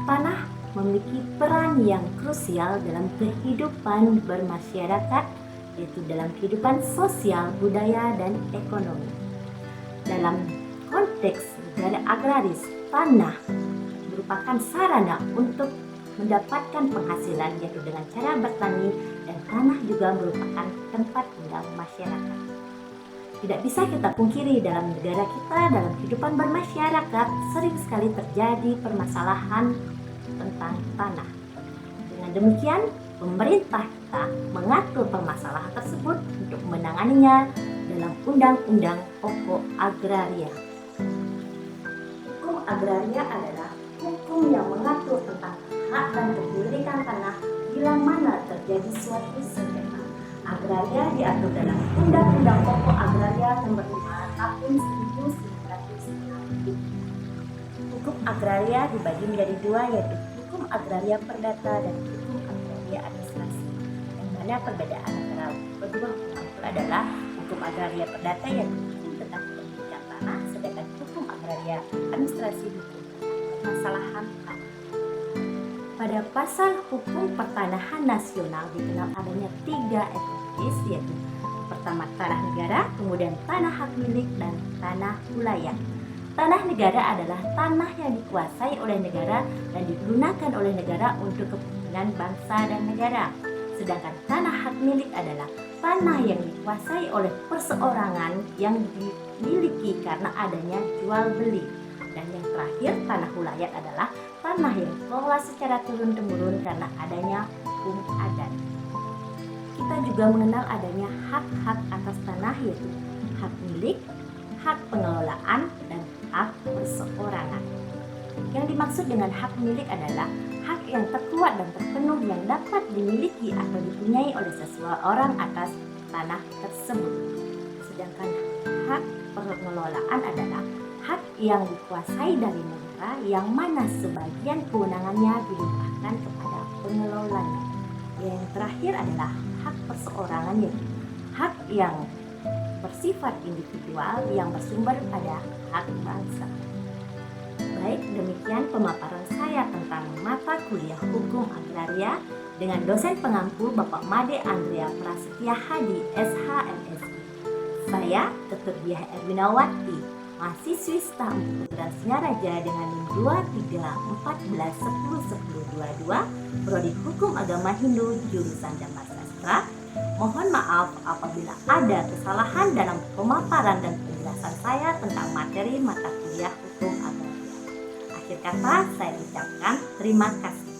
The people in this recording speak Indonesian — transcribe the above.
Tanah memiliki peran yang krusial dalam kehidupan bermasyarakat, yaitu dalam kehidupan sosial, budaya, dan ekonomi. Dalam konteks negara agraris, tanah merupakan sarana untuk mendapatkan penghasilan, yaitu dengan cara bertani, dan tanah juga merupakan tempat tinggal masyarakat. Tidak bisa kita pungkiri dalam negara kita, dalam kehidupan bermasyarakat, sering sekali terjadi permasalahan tentang tanah. Dengan demikian, pemerintah kita mengatur permasalahan tersebut untuk menanganinya dalam Undang-Undang Pokok Agraria. Hukum agraria adalah hukum yang mengatur tentang hak dan kepemilikan tanah bila mana terjadi suatu sengketa. Agraria diatur dalam Undang-Undang Pokok Agraria Nomor 5 Tahun 1960. Hukum agraria dibagi menjadi dua, yaitu hukum agraria perdata dan hukum agraria administrasi. Yang mana perbedaan antara kedua hukum itu adalah hukum agraria perdata yaitu hukum tentang kepemilikan tanah, sedangkan hukum agraria administrasi hukum tentang permasalahan tanah. Pada pasal hukum pertanahan nasional dikenal adanya 3 entitas, yaitu pertama tanah negara, kemudian tanah hak milik, dan tanah wilayah. Tanah negara adalah tanah yang dikuasai oleh negara dan digunakan oleh negara untuk kepentingan bangsa dan negara. Sedangkan tanah hak milik adalah tanah yang dikuasai oleh perseorangan yang dimiliki karena adanya jual beli. Dan yang terakhir, tanah wilayah adalah tanah yang dikelola secara turun-temurun karena adanya hukum adat. Kita juga mengenal adanya hak-hak atas tanah, yaitu hak milik, hak pengelolaan, dan hak perseorangan. Yang dimaksud dengan hak milik adalah hak yang terkuat dan terpenuh yang dapat dimiliki atau dipunyai oleh seseorang atas tanah tersebut. Sedangkan hak pengelolaan adalah hak yang dikuasai dari negara yang mana sebagian kewenangannya dilimpahkan kepada pengelolanya. Yang terakhir adalah hak perseorangan, yaitu hak yang bersifat individual yang bersumber pada hak bangsa. Baik, demikian pemaparan saya tentang mata kuliah Hukum Agraria dengan dosen pengampu Bapak Made Andrea Prasetya Hadi, SHMSI. Saya Dr. Diah Erwinawati, mahasiswi STAM Putra Singaraja dengan NIM 2314101022, Prodi Hukum Agama Hindu, jurusan Dhamma Sastra. Mohon maaf apabila ada kesalahan dalam pemaparan dan penjelasan saya tentang materi mata kuliah Hukum Agraria. Akhir kata, saya ucapkan terima kasih.